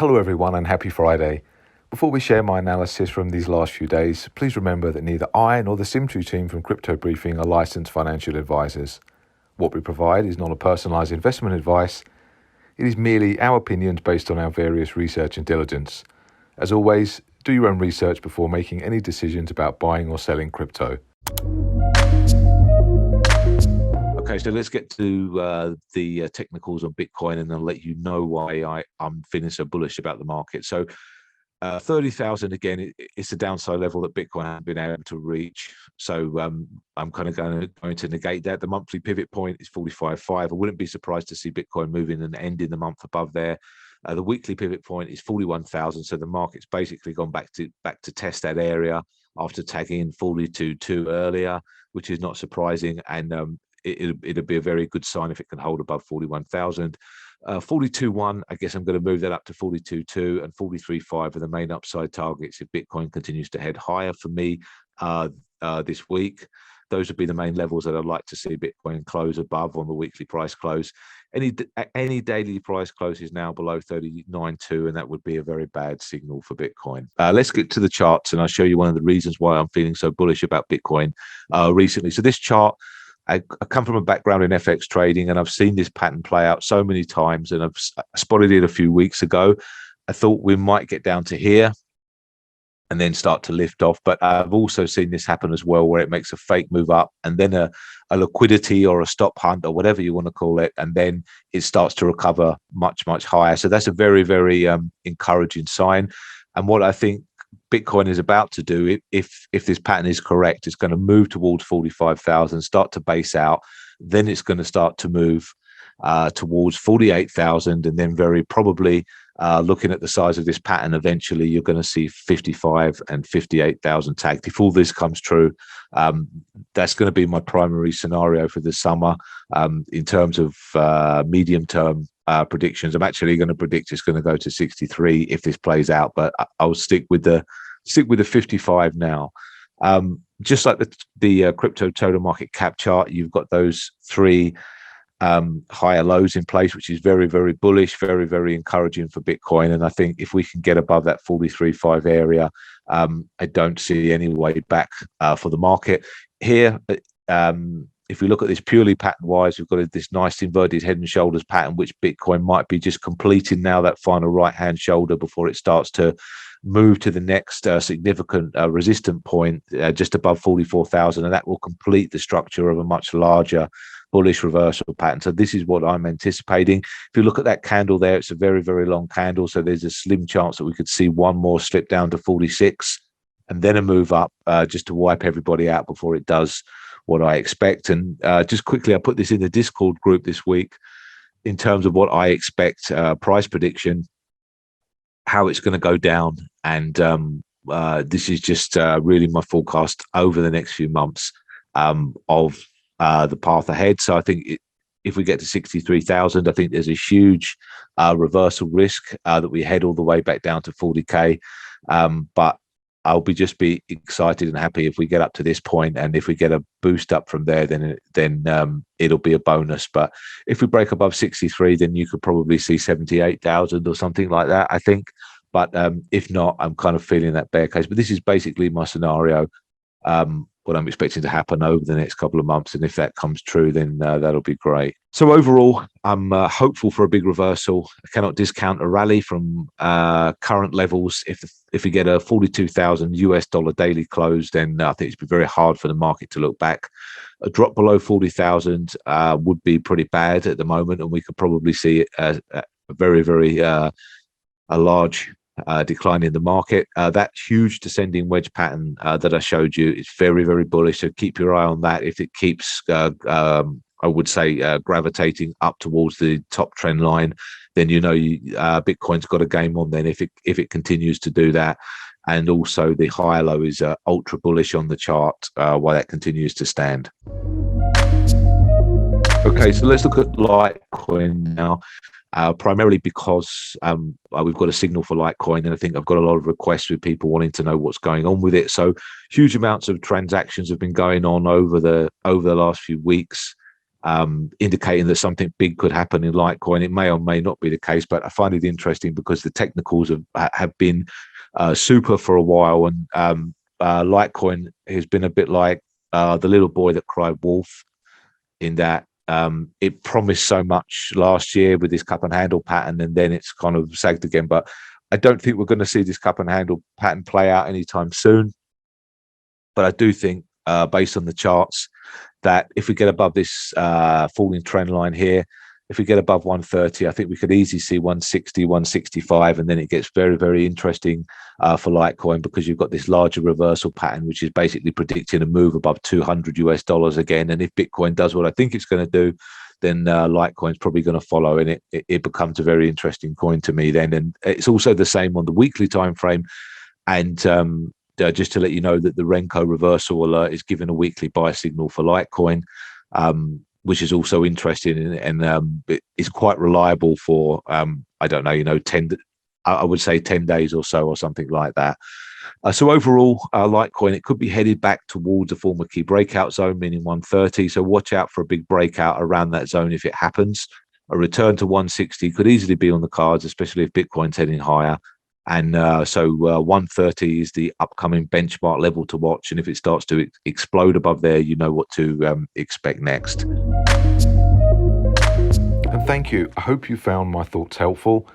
Hello everyone and happy Friday. Before we share my analysis from these last few days, please remember that neither I nor the SIMETRI team from Crypto Briefing are licensed financial advisors. What we provide is not a personalized investment advice. It is merely our opinions based on our various research and diligence. As always, do your own research before making any decisions about buying or selling crypto. Okay, so let's get to the technicals on Bitcoin, and I'll let you know why I'm feeling so bullish about the market. So 30,000, again, it's a downside level that Bitcoin hasn't been able to reach. So I'm kind of going to negate that. The monthly pivot point is 45.5. I wouldn't be surprised to see Bitcoin moving and ending the month above there. The weekly pivot point is 41,000. So the market's basically gone back to test that area after tagging 42.2 earlier, which is not surprising. And it'll be a very good sign if it can hold above 41,000. 42.1, I guess I'm going to move that up to 42.2, and 43.5 are the main upside targets if Bitcoin continues to head higher for me this week. Those would be the main levels that I'd like to see Bitcoin close above on the weekly price close. Any daily price close is now below 39.2, and that would be a very bad signal for Bitcoin. Let's get to the charts, and I'll show you one of the reasons why I'm feeling so bullish about Bitcoin recently. So this chart, I come from a background in FX trading, and I've seen this pattern play out so many times, and I've spotted it a few weeks ago. I thought we might get down to here and then start to lift off, but I've also seen this happen as well, where it makes a fake move up and then a liquidity or a stop hunt or whatever you want to call it, and then it starts to recover much, much higher. So that's a very, very encouraging sign. And what I think Bitcoin is about to do, if this pattern is correct, it's going to move towards 45,000, start to base out, then it's going to start to move towards 48,000, and then very probably looking at the size of this pattern, eventually you're going to see 55 and 58,000 tagged. If all this comes true, that's going to be my primary scenario for the summer. In terms of medium term predictions, I'm actually going to predict it's going to go to 63 if this plays out, but I'll stick with the 55 now. Just like the crypto total market cap chart, you've got those three higher lows in place, which is very, very bullish, very, very encouraging for Bitcoin. And I think if we can get above that 43.5 area, I don't see any way back for the market here. If we look at this purely pattern wise, we've got this nice inverted head and shoulders pattern, which Bitcoin might be just completing now, that final right hand shoulder before it starts to move to the next significant resistant point just above 44,000, and that will complete the structure of a much larger bullish reversal pattern. So this is what I'm anticipating. If you look at that candle there, it's a very, very long candle, so there's a slim chance that we could see one more slip down to 46 and then a move up just to wipe everybody out before it does what I expect. And just quickly, I put this in the Discord group this week in terms of what I expect price prediction, how it's going to go down, and this is just really my forecast over the next few months of the path ahead. So I think if we get to 63,000, I think there's a huge reversal risk that we head all the way back down to 40k. But I'll just be excited and happy if we get up to this point, and if we get a boost up from there, then it'll be a bonus. But if we break above 63, then you could probably see 78,000 or something like that, I think. But if not, I'm kind of feeling that bear case. But this is basically my scenario, what I'm expecting to happen over the next couple of months. And if that comes true, then that'll be great. So overall, I'm hopeful for a big reversal. I cannot discount a rally from current levels. If we get a 42,000 US dollar daily close, then I think it's very hard for the market to look back. A drop below 40,000 would be pretty bad at the moment, and we could probably see a very, very a large decline in the market. That huge descending wedge pattern that I showed you is very, very bullish. So keep your eye on that. If it keeps, I would say, gravitating up towards the top trend line, then Bitcoin's got a game on. Then if it continues to do that, and also the higher low is ultra bullish on the chart while that continues to stand. Okay, so let's look at Litecoin now. Primarily because we've got a signal for Litecoin, and I think I've got a lot of requests with people wanting to know what's going on with it. So huge amounts of transactions have been going on over the last few weeks. indicating that something big could happen in Litecoin. It may or may not be the case, but I find it interesting because the technicals have been super for a while, and Litecoin has been a bit like the little boy that cried wolf, in that it promised so much last year with this cup and handle pattern, and then it's kind of sagged again. But I don't think we're going to see this cup and handle pattern play out anytime soon. But I do think, based on the charts, that if we get above this falling trend line here, if we get above 130, I think we could easily see 160, 165, and then it gets very, very interesting for Litecoin, because you've got this larger reversal pattern, which is basically predicting a move above $200 again. And if Bitcoin does what I think it's going to do, then Litecoin's probably going to follow, and it becomes a very interesting coin to me then. And it's also the same on the weekly time frame. And just to let you know that the Renko reversal alert is giving a weekly buy signal for Litecoin, which is also interesting, and it's quite reliable for I don't know, 10, I would say 10 days or so, or something like that. So overall, Litecoin, it could be headed back towards a former key breakout zone, meaning 130. So watch out for a big breakout around that zone if it happens. A return to 160 could easily be on the cards, especially if Bitcoin's heading higher. And so 130 is the upcoming benchmark level to watch. And if it starts to explode above there, you know what to expect next. And thank you. I hope you found my thoughts helpful.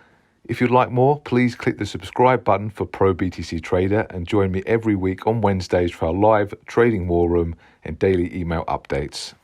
If you'd like more, please click the subscribe button for Pro BTC Trader and join me every week on Wednesdays for our live trading war room and daily email updates.